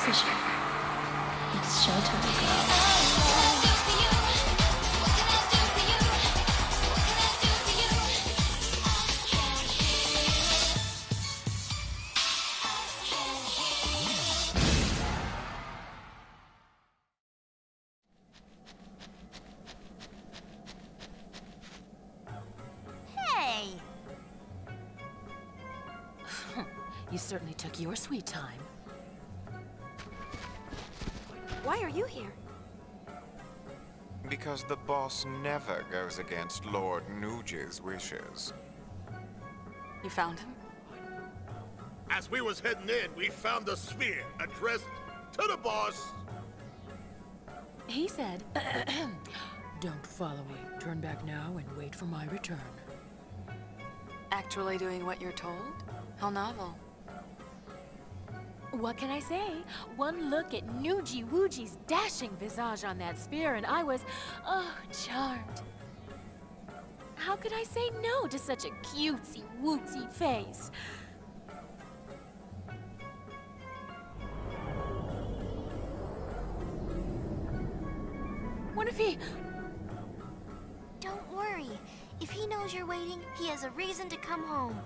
decision. It's showtime, girl. You certainly took your sweet time. Why are you here? Because the boss never goes against Lord Nuge's wishes. You found him? As we was heading in, we found the sphere addressed to the boss. He said, "Don't follow me. Turn back now and wait for my return." Actually doing what you're told? How novel. What can I say? One look at Nuji Wooji's dashing visage on that spear and I was, charmed. How could I say no to such a cutesy wootsy face? What if he... Don't worry. If he knows you're waiting, he has a reason to come home.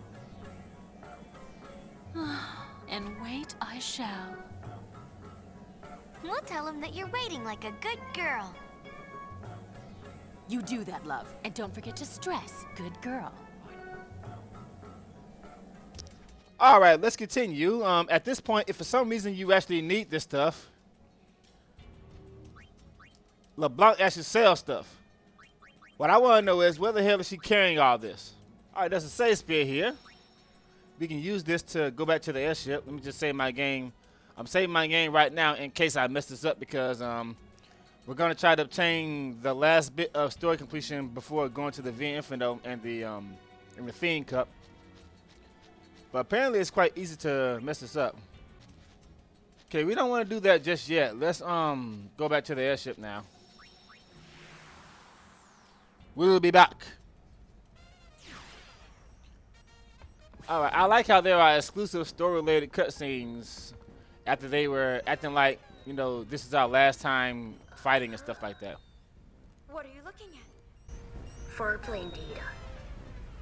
And wait I shall. We'll tell him that you're waiting like a good girl. You do that, love. And don't forget to stress, good girl. Alright, let's continue. At this point, if for some reason you actually need this stuff, Leblanc actually sells stuff. What I want to know is, where the hell is she carrying all this? Alright, there's a save spear here. We can use this to go back to the airship. Let me just save my game. I'm saving my game right now in case I mess this up because we're going to try to obtain the last bit of story completion before going to the V Infinito and the Fiend Cup. But apparently it's quite easy to mess this up. Okay, we don't want to do that just yet. Let's go back to the airship now. We'll be back. Alright, I like how there are exclusive story-related cutscenes after they were acting like, you know, this is our last time fighting and stuff like that. What are you looking at? Farplane data.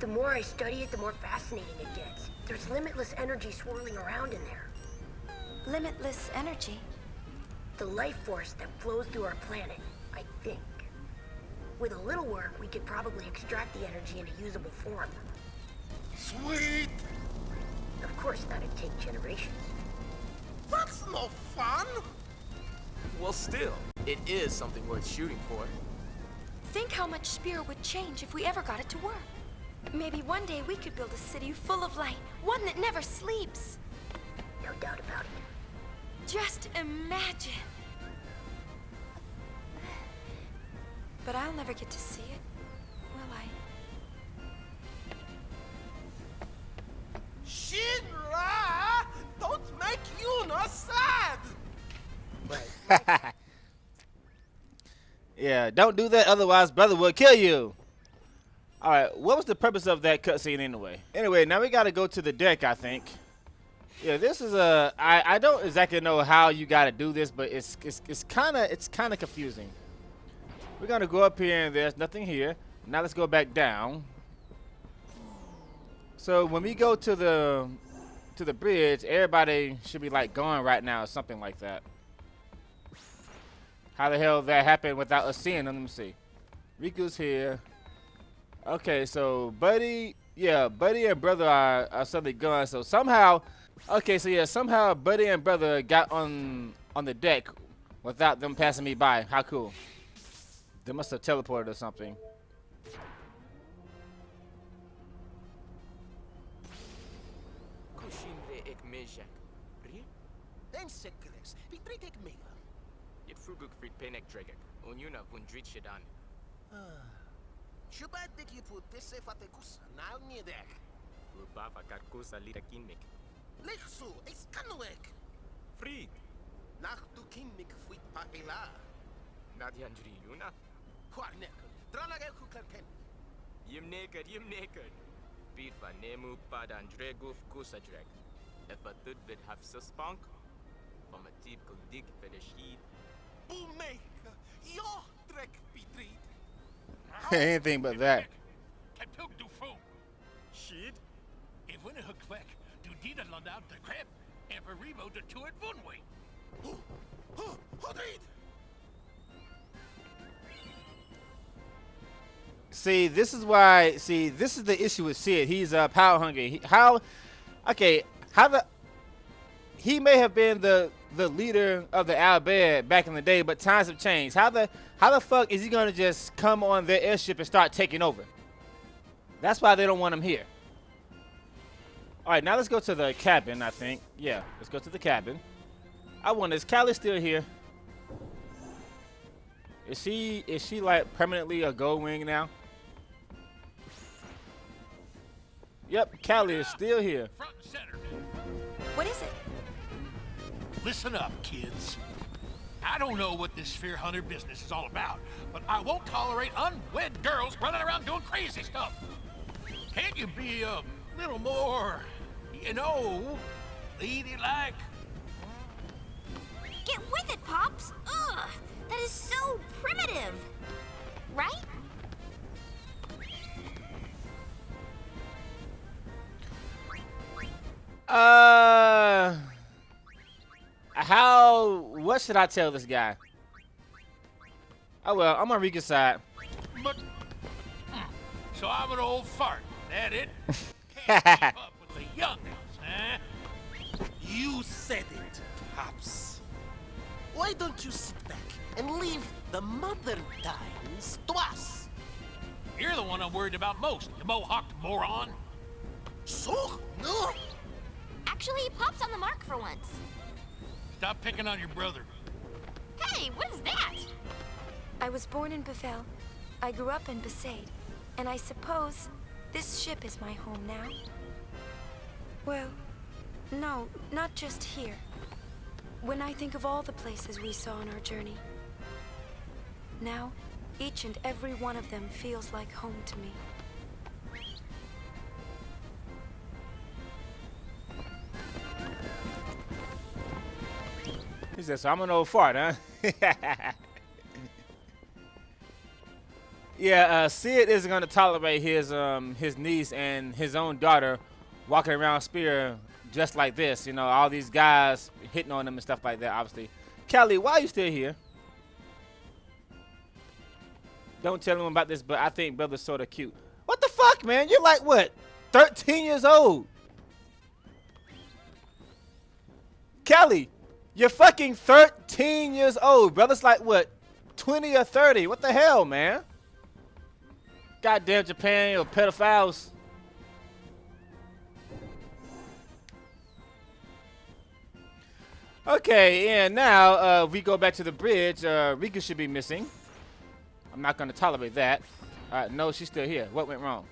The more I study it, the more fascinating it gets. There's limitless energy swirling around in there. Limitless energy? The life force that flows through our planet, I think. With a little work, we could probably extract the energy into usable form. Sweet! Of course, that'd take generations. That's no fun! Well, still, it is something worth shooting for. Think how much Spear would change if we ever got it to work. Maybe one day we could build a city full of light, one that never sleeps. No doubt about it. Just imagine. But I'll never get to see it, will I? Shinra! Don't make Yuna sad! Yeah, don't do that, otherwise brother will kill you. Alright, what was the purpose of that cutscene anyway? Anyway, now we gotta go to the deck, I think. Yeah, this is a... I don't exactly know how you gotta do this, but it's kinda confusing. We're gonna go up here and there's nothing here. Now let's go back down. So when we go to the bridge, everybody should be like going right now or something like that. How the hell that happened without us seeing them? Let me see. Riku's here. Okay, so Buddy and Brother are suddenly gone. So somehow, okay, so yeah, somehow Buddy and Brother got on the deck without them passing me by. How cool. They must have teleported or something. Yim naked. Bifa nemu padan dreguf kusadrek. If a thud bit have suspunk, from a typical dick fetish heat. Anything but that. Shit. See, this is why. See, this is the issue with Sid. He's power hungry. He may have been the leader of the Al Bhed back in the day, but times have changed. How the fuck is he gonna just come on their airship and start taking over? That's why they don't want him here. All right, now let's go to the cabin. I think, yeah, let's go to the cabin. I wonder, is Callie still here? Is she like permanently a gold wing now? Yep, Callie is still here. Front and center. What is it? Listen up, kids. I don't know what this Sphere Hunter business is all about, but I won't tolerate unwed girls running around doing crazy stuff. Can't you be a little more, you know, ladylike? Get with it, Pops! Ugh! That is so primitive! Right? What should I tell this guy? Oh well, I'm on Rika's side. But, so I'm an old fart, that it? Can't keep up with the youngins, huh? You said it, Pops. Why don't you sit back and leave the modern times to us? You're the one I'm worried about most, you mohawked moron. So? No? Actually, Pop's on the mark for once. Stop picking on your brother. Hey, what is that? I was born in Bethel. I grew up in Besaid. And I suppose this ship is my home now. Well, no, not just here. When I think of all the places we saw on our journey. Now, each and every one of them feels like home to me. He said, so I'm an old fart, huh? Yeah, Sid isn't going to tolerate his niece and his own daughter walking around Spear just like this. You know, all these guys hitting on them and stuff like that, obviously. Callie, why are you still here? Don't tell him about this, but I think brother's sort of cute. What the fuck, man? You're like, what, 13 years old? Callie, you're fucking 13 years old. Brother's like, what, 20 or 30? What the hell, man? Goddamn Japan or pedophiles. Okay, and now we go back to the bridge. Rika should be missing. I'm not going to tolerate that. No, she's still here. What went wrong?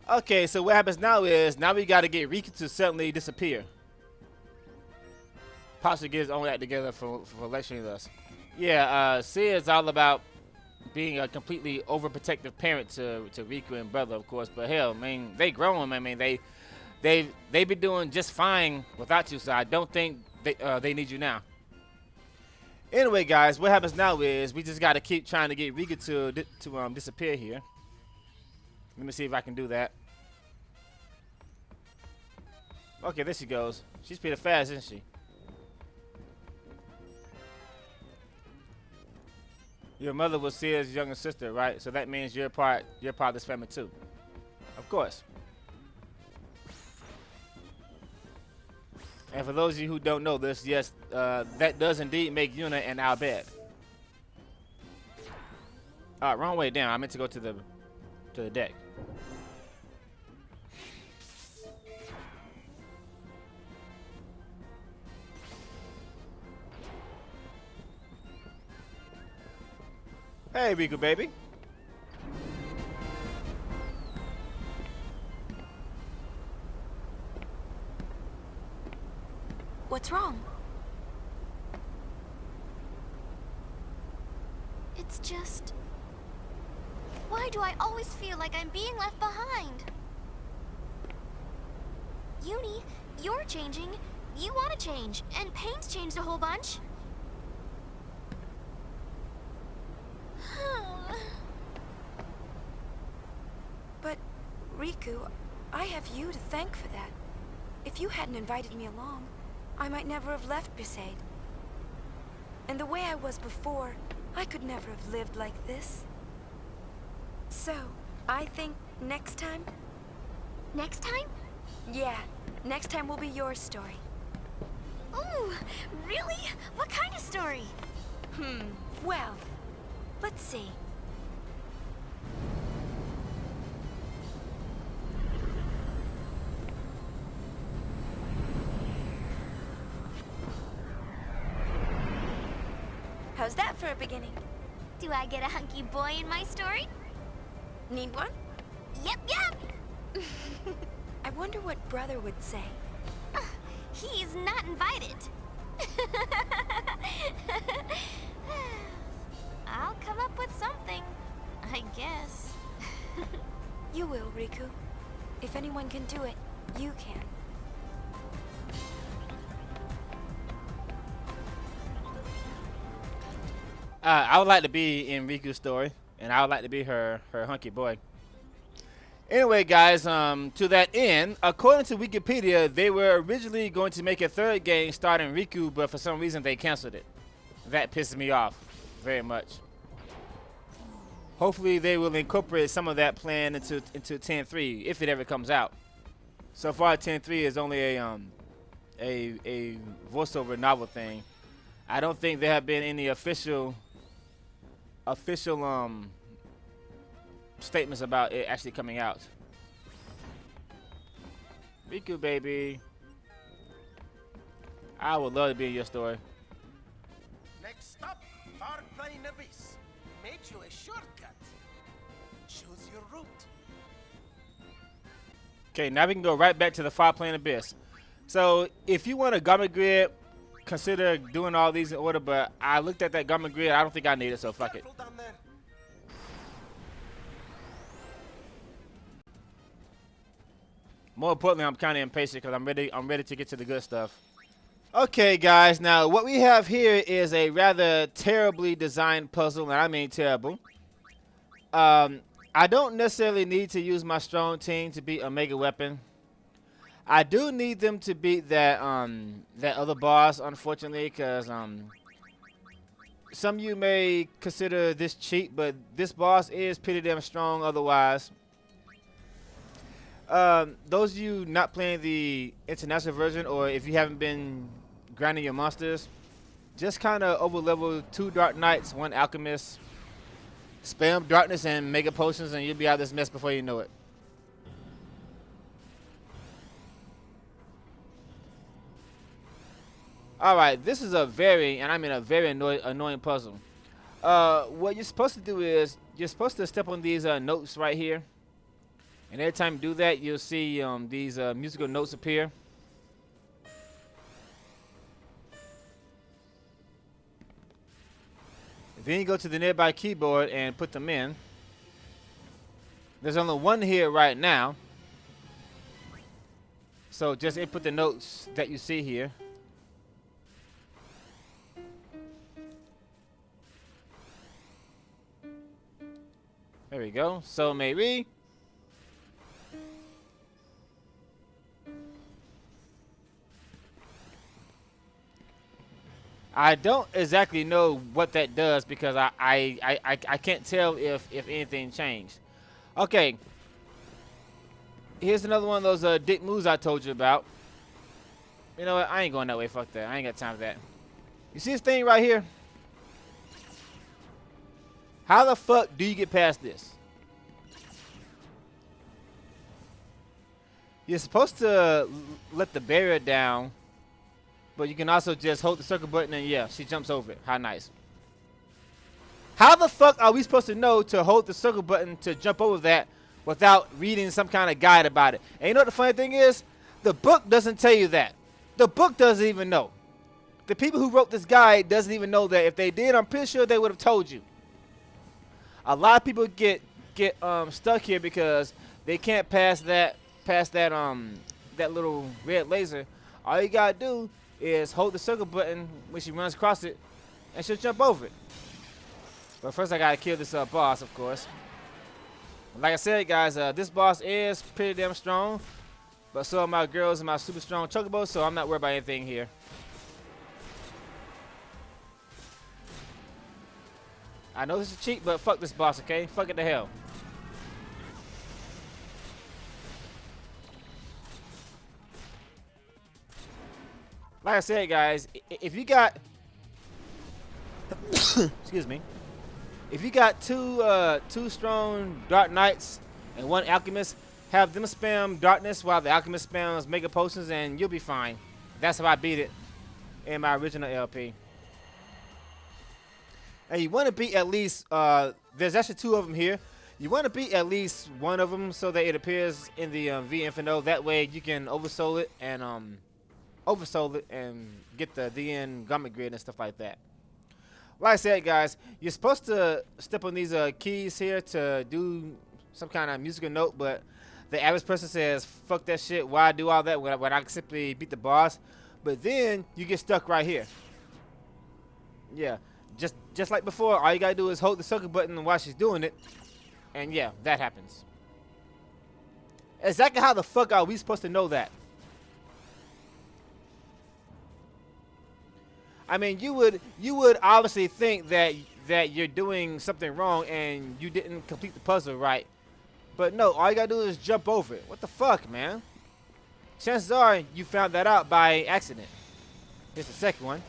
Okay, so what happens now is, now we got to get Rika to suddenly disappear. Possibly get his own act together for lecturing us. Yeah, Sid's all about being a completely overprotective parent to Rika and brother, of course. But hell, I mean, they grown. I mean, they've been doing just fine without you, so I don't think they need you now. Anyway, guys, what happens now is we just got to keep trying to get Rika to disappear here. Let me see if I can do that. Okay, there she goes. She's pretty fast, isn't she? Your mother was Sid's younger sister, right? So that means you're part of this family too. Of course. And for those of you who don't know this, yes, that does indeed make Yuna and Al Bhed. Wrong way down. I meant to go to the deck. Hey, Rika, baby. What's wrong? It's just... Why do I always feel like I'm being left behind? Uni, You're changing. You want to change. And Pain's changed a whole bunch. But, Riku, I have you to thank for that. If you hadn't invited me along, I might never have left Besaid. And the way I was before, I could never have lived like this. So, I think next time... Next time? Yeah, next time will be your story. Ooh, really? What kind of story? Well, let's see. How's that for a beginning? Do I get a hunky boy in my story? Need one? Yep. I wonder what brother would say. He's not invited. I'll come up with something, I guess. You will, Riku. If anyone can do it, you can. I would like to be in Riku's story, and I would like to be her hunky boy. Anyway, guys, to that end, according to Wikipedia, they were originally going to make a third game starring Riku, but for some reason they canceled it. That pisses me off very much. Hopefully they will incorporate some of that plan into 10.3 if it ever comes out. So far, 10.3 is only a voiceover novel thing. I don't think there have been any official statements about it actually coming out. Riku, baby. I would love to be in your story. Next stop, Farplane Abyss. Made you a shortcut. Choose your route. Okay, now we can go right back to the Farplane Abyss. So, if you want a garment grid, consider doing all these in order, but I looked at that garment grid, I don't think I need it, so fuck it. More importantly, I'm kind of impatient because I'm ready to get to the good stuff. Okay, guys, now what we have here is a rather terribly designed puzzle, and I mean terrible. I don't necessarily need to use my strong team to beat a mega weapon. I do need them to beat that other boss, unfortunately, because some of you may consider this cheat, but this boss is pretty damn strong otherwise. Those of you not playing the international version, or if you haven't been grinding your monsters, just kind of over level 2 Dark Knights, 1 Alchemist, spam darkness and mega potions, and you'll be out of this mess before you know it. Alright, this is a very, and I mean a very annoying puzzle. What you're supposed to do is, you're supposed to step on these notes right here. And every time you do that, you'll see these musical notes appear. Then you go to the nearby keyboard and put them in. There's only one here right now. So just input the notes that you see here. There we go. So may we. I don't exactly know what that does because I can't tell if anything changed. Okay. Here's another one of those dick moves I told you about. You know what? I ain't going that way. Fuck that. I ain't got time for that. You see this thing right here? How the fuck do you get past this? You're supposed to let the barrier down, but you can also just hold the circle button and yeah, she jumps over it. How nice. How the fuck are we supposed to know to hold the circle button to jump over that without reading some kind of guide about it? And you know what the funny thing is? The book doesn't tell you that. The book doesn't even know. The people who wrote this guide doesn't even know that. If they did, I'm pretty sure they would have told you. A lot of people get stuck here because they can't pass that that little red laser, all you gotta do is hold the circle button when she runs across it, and she'll jump over it. But first I gotta kill this boss, of course. Like I said, guys, this boss is pretty damn strong, but so are my girls and my super strong chocobos, so I'm not worried about anything here. I know this is cheap, but fuck this boss, okay? Fuck it to hell. Like I said, guys, if you got excuse me, if you got two strong Dark Knights and one Alchemist, have them spam Darkness while the Alchemist spams Mega Potions, and you'll be fine. That's how I beat it in my original LP. And you want to beat at least, there's actually 2 of them here. You want to beat at least one of them so that it appears in the V Inferno. That way you can oversoul it and get the DN Garment Grid and stuff like that. Like I said, guys, you're supposed to step on these keys here to do some kind of musical note, but the average person says, fuck that shit, why do all that when I can simply beat the boss? But then you get stuck right here. Yeah. Just like before, all you gotta do is hold the circle button while she's doing it, and yeah, that happens. Exactly how the fuck are we supposed to know that? I mean, you would obviously think that you're doing something wrong and you didn't complete the puzzle right, but no, all you gotta do is jump over it. What the fuck, man? Chances are you found that out by accident. Here's the second one.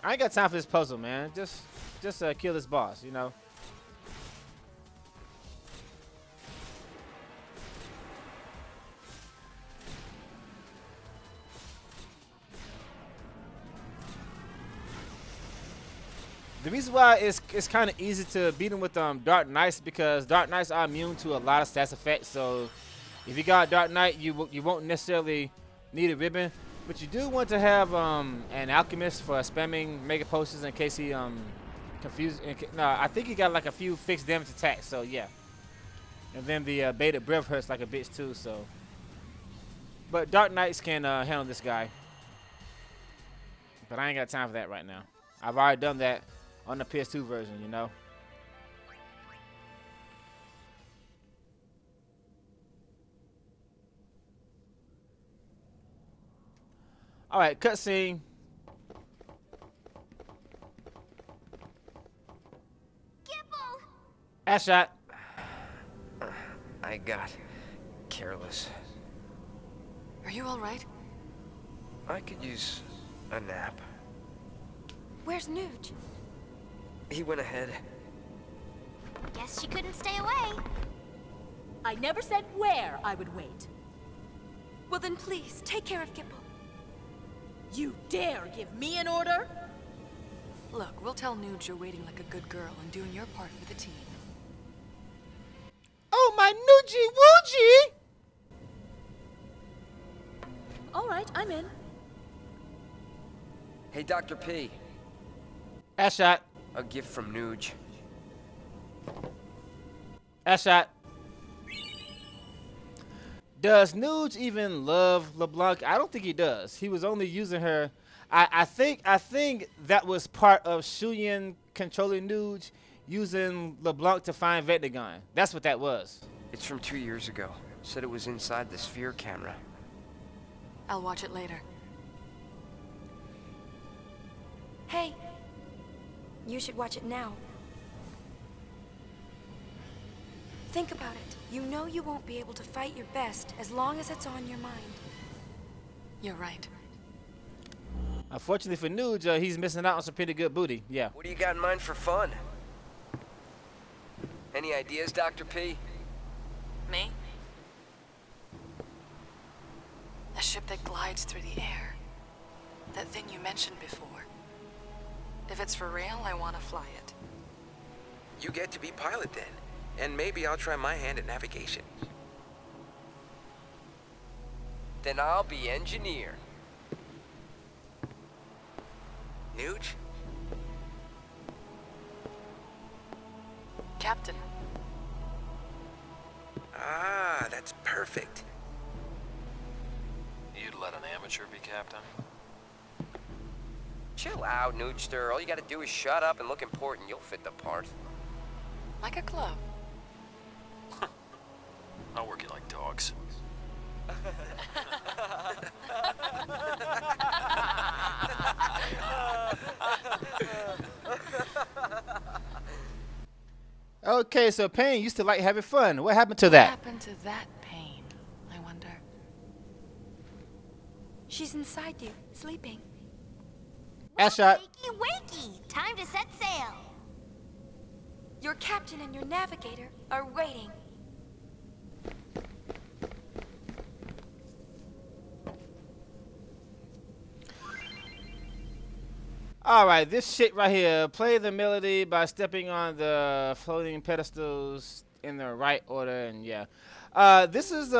I ain't got time for this puzzle, man. Just kill this boss, you know. The reason why it's kind of easy to beat him with Dark Knights, because Dark Knights are immune to a lot of stats effects. So if you got Dark Knight, you won't necessarily need a ribbon. But you do want to have an Alchemist for spamming Mega Potions in case he confused. No, I think he got like a few fixed damage attacks. So yeah, and then the Beta Breath hurts like a bitch too. So, but Dark Knights can handle this guy. But I ain't got time for that right now. I've already done that on the PS2 version, you know. All right, cutscene. Ass shot. I got careless. Are you all right? I could use a nap. Where's Nuge? He went ahead. Guess she couldn't stay away. I never said where I would wait. Well then please, take care of Gipple. You dare give me an order? Look, we'll tell Nuge you're waiting like a good girl and doing your part for the team. Oh, my Nugie Woogie! All right, I'm in. Hey, Dr. P. Ass shot. A gift from Nuge. Ass shot. Does Nuge even love Leblanc? I don't think he does. He was only using her. I think that was part of Shuyan controlling Nuge, using Leblanc to find Vectagon. That's what that was. It's from 2 years ago. Said it was inside the sphere camera. I'll watch it later. Hey, you should watch it now. Think about it. You know you won't be able to fight your best as long as it's on your mind. You're right. Unfortunately for Nuge, he's missing out on some pretty good booty. Yeah. What do you got in mind for fun? Any ideas, Dr. P? Me? A ship that glides through the air. That thing you mentioned before. If it's for real, I want to fly it. You get to be pilot then. And maybe I'll try my hand at navigation. Then I'll be engineer. Nuge? Captain. perfect. You'd let an amateur be captain? Chill out, Noogster. All you gotta do is shut up and look important. You'll fit the part. Like a club. I'll work you like dogs. Okay, so Pain used to like having fun. What happened to that? What happened to that pain, I wonder? She's inside you, sleeping. Ashot. Wakey, wakey! Time to set sail. Your captain and your navigator are waiting. Alright, this shit right here. Play the melody by stepping on the floating pedestals in the right order, and yeah. This is, you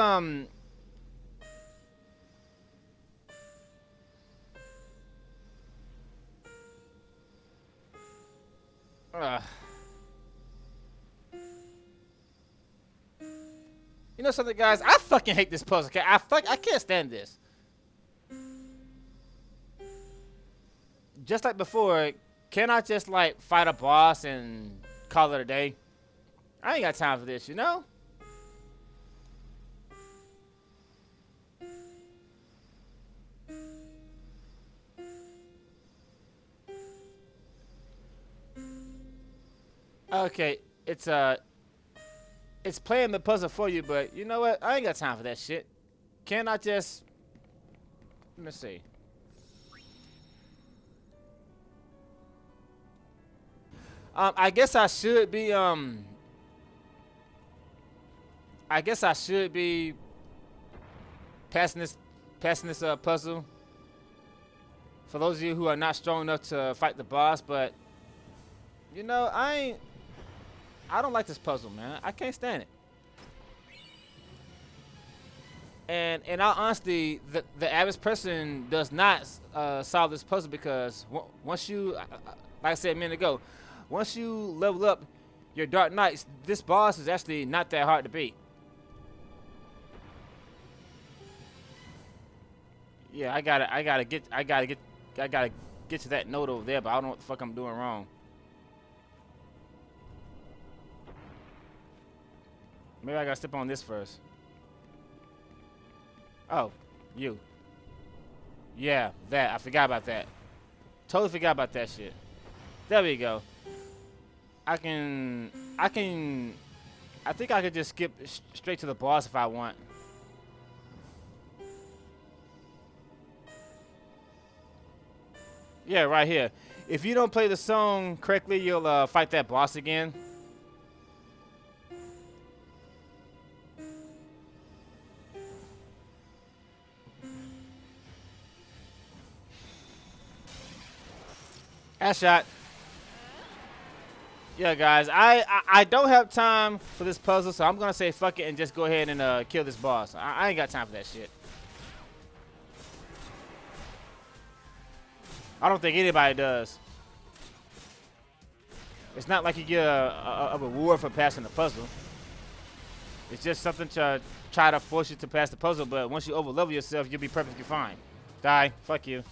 know something, guys? I fucking hate this puzzle. Okay? I can't stand this. Just like before, can I just like fight a boss and call it a day? I ain't got time for this, you know? Okay, it's playing the puzzle for you, but you know what? I ain't got time for that shit. Can I just, let me see. I guess I should be passing this puzzle for those of you who are not strong enough to fight the boss, but you know, I don't like this puzzle, man. I can't stand it. And in all honesty, the average person does not solve this puzzle because once you, like I said a minute ago, once you level up your Dark Knights, this boss is actually not that hard to beat. Yeah, I gotta get to that note over there, but I don't know what the fuck I'm doing wrong. Maybe I gotta step on this first. Oh, you. Yeah, that. I forgot about that. Totally forgot about that shit. There we go. I think I could just skip straight to the boss if I want. Yeah, right here. If you don't play the song correctly, you'll fight that boss again. Headshot. Yeah, guys, I don't have time for this puzzle, so I'm gonna say fuck it and just go ahead and kill this boss. I ain't got time for that shit. I don't think anybody does. It's not like you get a reward for passing the puzzle. It's just something to try to force you to pass the puzzle, but once you overlevel yourself, you'll be perfectly fine. Die. Fuck you.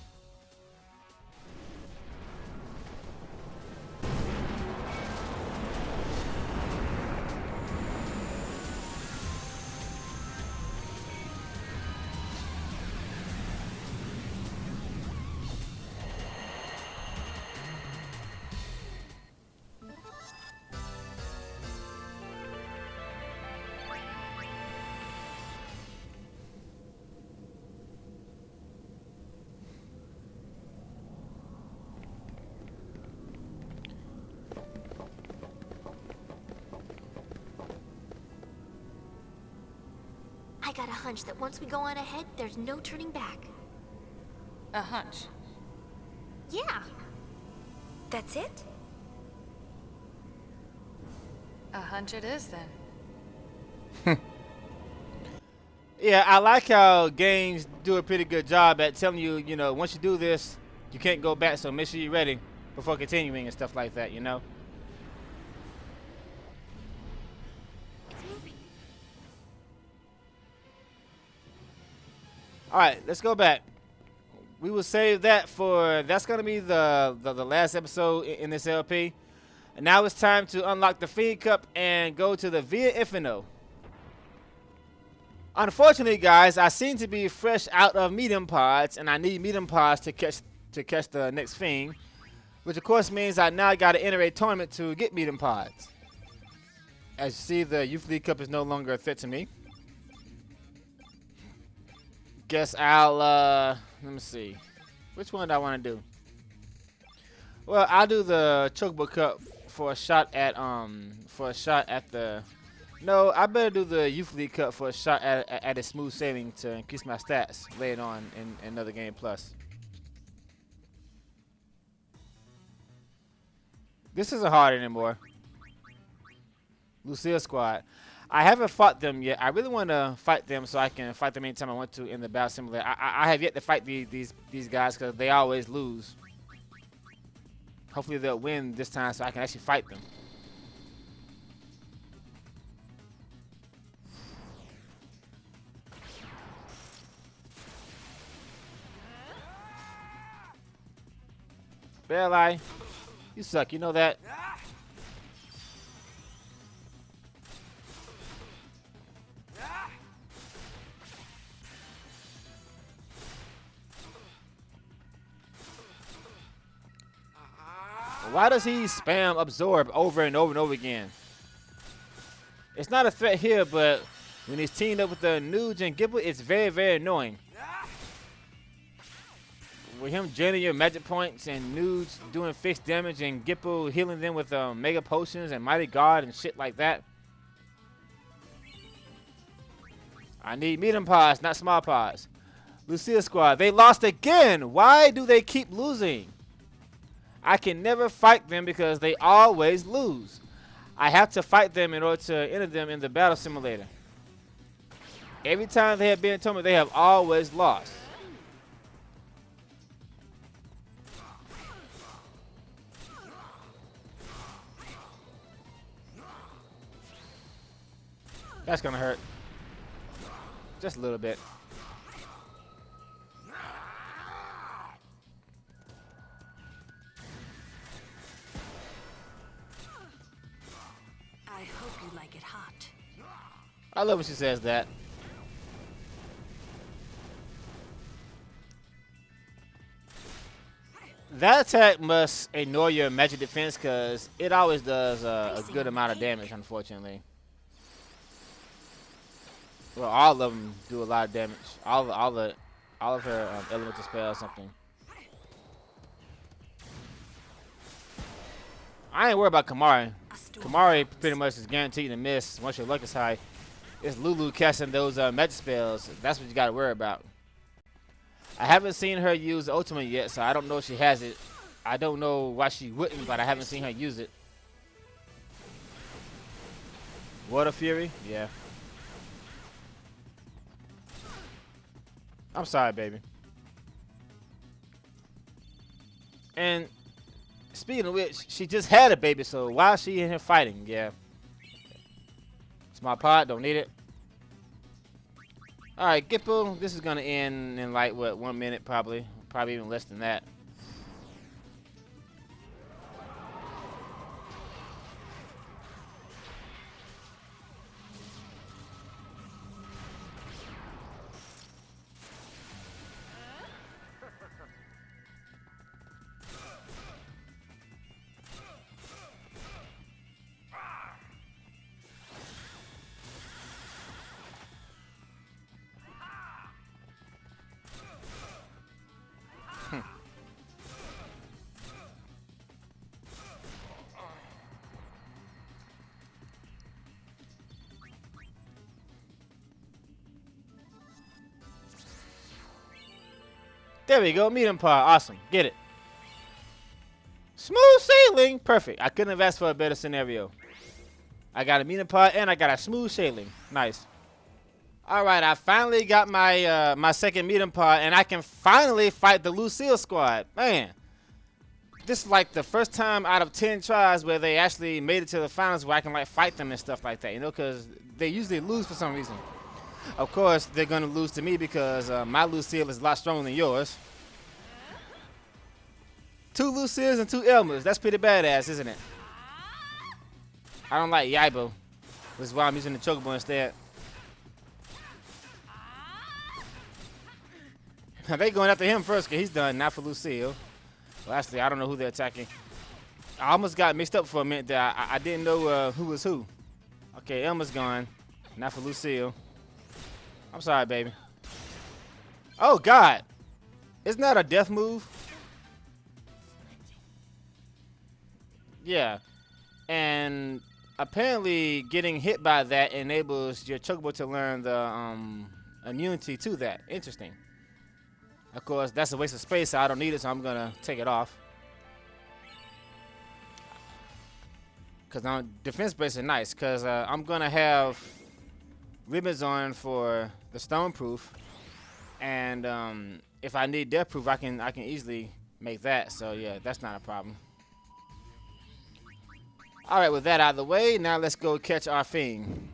I got a hunch that once we go on ahead, there's no turning back. A hunch? Yeah. That's it? A hunch it is, then. Yeah, I like how games do a pretty good job at telling you, you know, once you do this, you can't go back, so make sure you're ready before continuing and stuff like that, you know? It's moving. All right, let's go back. We will save that for, that's going to be the last episode in this LP. And now it's time to unlock the Fiend Cup and go to the Via Inferno. Unfortunately, guys, I seem to be fresh out of medium pods, and I need medium pods to catch the next Fiend, which of course means I now got to enter a tournament to get medium pods. As you see, the Youth League Cup is no longer a threat to me. Guess I'll let me see. Which one do I want to do? Well, I'll do the Chocobo Cup for a shot at the. No, I better do the Youth League Cup for a shot at a smooth sailing to increase my stats later on in another game plus. This isn't hard anymore. Lucille Squad. I haven't fought them yet. I really want to fight them so I can fight them anytime I want to in the Battle Simulator. I have yet to fight these guys because they always lose. Hopefully they'll win this time so I can actually fight them. Barely. You suck, you know that? Why does he spam absorb over and over and over again? It's not a threat here, but when he's teamed up with the Nuge and Gibble, it's very, very annoying. With him draining your magic points and Nuge doing fixed damage and Gippo healing them with mega potions and mighty guard and shit like that. I need medium pods, not small pods. Lucia Squad, they lost again. Why do they keep losing? I can never fight them because they always lose. I have to fight them in order to enter them in the Battle Simulator. Every time they have been told me, they have always lost. That's gonna hurt. Just a little bit. I hope you like it hot. I love when she says that. That attack must ignore your magic defense because it always does a good amount of damage, unfortunately. Well, all of them do a lot of damage. All of her elemental spells, something. I ain't worried about Kamari. Kamari pretty much is guaranteed to miss once your luck is high. It's Lulu casting those magic spells. That's what you got to worry about. I haven't seen her use the ultimate yet, so I don't know if she has it. I don't know why she wouldn't, but I haven't seen her use it. Water Fury? Yeah. I'm sorry, baby. And speaking of which, she just had a baby, so why is she in here fighting? Yeah. Small pod, don't need it. Alright, Gippo, this is gonna end in like what, 1 minute probably. Probably even less than that. There we go, medium pod, awesome, get it. Smooth sailing, perfect. I couldn't have asked for a better scenario. I got a medium pod and I got a smooth sailing, nice. All right, I finally got my my second medium pod and I can finally fight the Lucille Squad. Man, this is like the first time out of 10 tries where they actually made it to the finals where I can like fight them and stuff like that, you know, because they usually lose for some reason. Of course, they're gonna lose to me because my Lucille is a lot stronger than yours. 2 Lucilles and 2 Elmas. That's pretty badass, isn't it? I don't like Yaibo, which is why I'm using the Chocobo instead. They going after him first because he's done, not for Lucille. Well, actually, I don't know who they're attacking. I almost got mixed up for a minute there. I didn't know who was who. Okay, Elma's gone, not for Lucille. I'm sorry, baby. Oh, God. Isn't that a death move? Yeah. And apparently getting hit by that enables your Chocobo to learn the immunity to that. Interesting. Of course, that's a waste of space, so I don't need it, so I'm going to take it off. Because defense brace is nice, because I'm going to have ribbons on for the stone proof. And if I need death proof, I can easily make that. So, yeah, that's not a problem. All right, with that out of the way, now let's go catch our Fiend.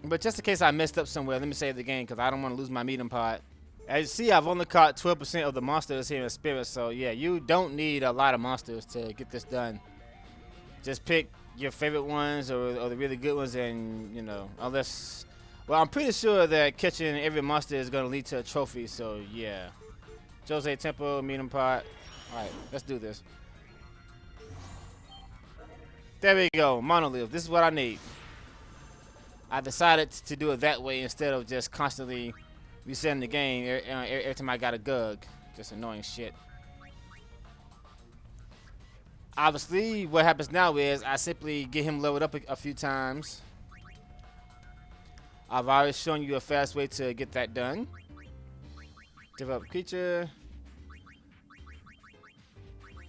But just in case I messed up somewhere, let me save the game because I don't want to lose my medium pod. As you see, I've only caught 12% of the monsters here in Spirit, so yeah, you don't need a lot of monsters to get this done. Just pick your favorite ones or the really good ones, and, you know, unless... Well, I'm pretty sure that catching every monster is going to lead to a trophy, so yeah. Jose Tempo, medium pod. All right, let's do this. There we go, monolith. This is what I need. I decided to do it that way instead of just constantly resetting the game every time I got a Gug. Just annoying shit. Obviously, what happens now is I simply get him leveled up a few times. I've already shown you a fast way to get that done. Develop creature.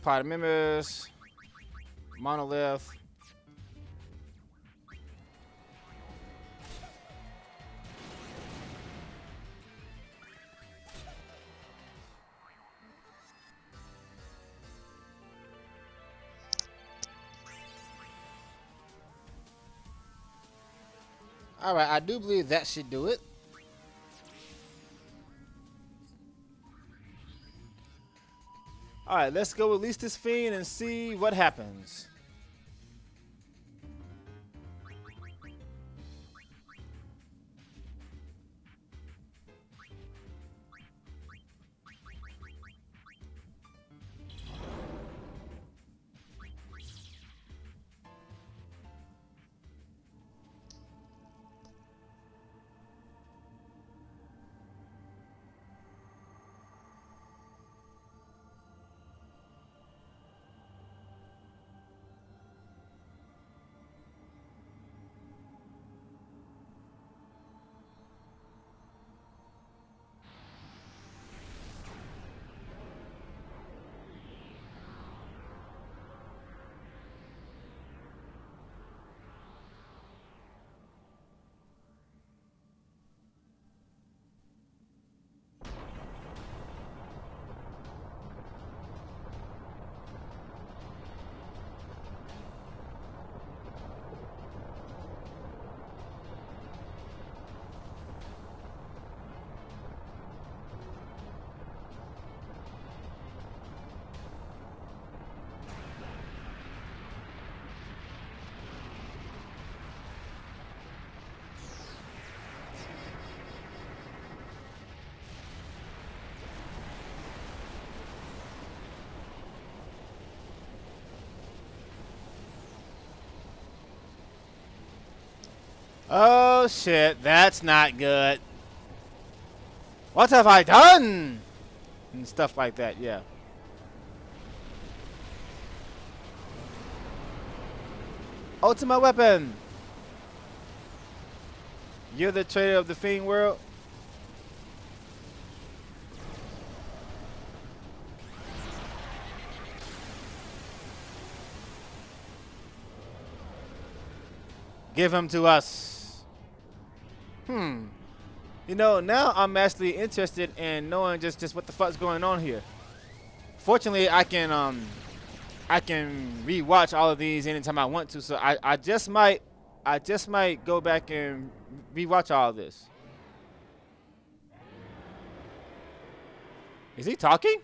Party members. Monolith. Alright, I do believe that should do it. Alright, let's go release this Fiend and see what happens. Oh shit, that's not good. What have I done? And stuff like that, yeah. Ultimate weapon. You're the traitor of the Fiend world. Give him to us. You know, now I'm actually interested in knowing just what the fuck's going on here. Fortunately, I can rewatch all of these anytime I want to, so I just might go back and rewatch all of this. Is he talking?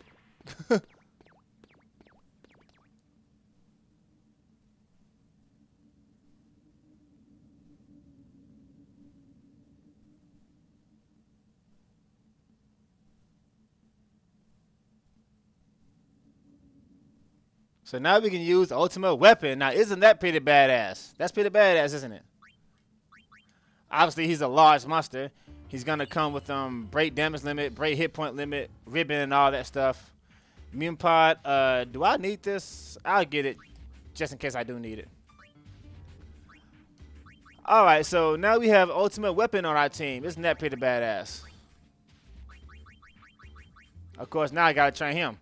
So now we can use the ultimate weapon. Now, isn't that pretty badass? That's pretty badass, isn't it? Obviously, he's a large monster. He's going to come with break damage limit, break hit point limit, ribbon, and all that stuff. Immune pod. Do I need this? I'll get it just in case I do need it. All right, so now we have ultimate weapon on our team. Isn't that pretty badass? Of course, now I got to train him.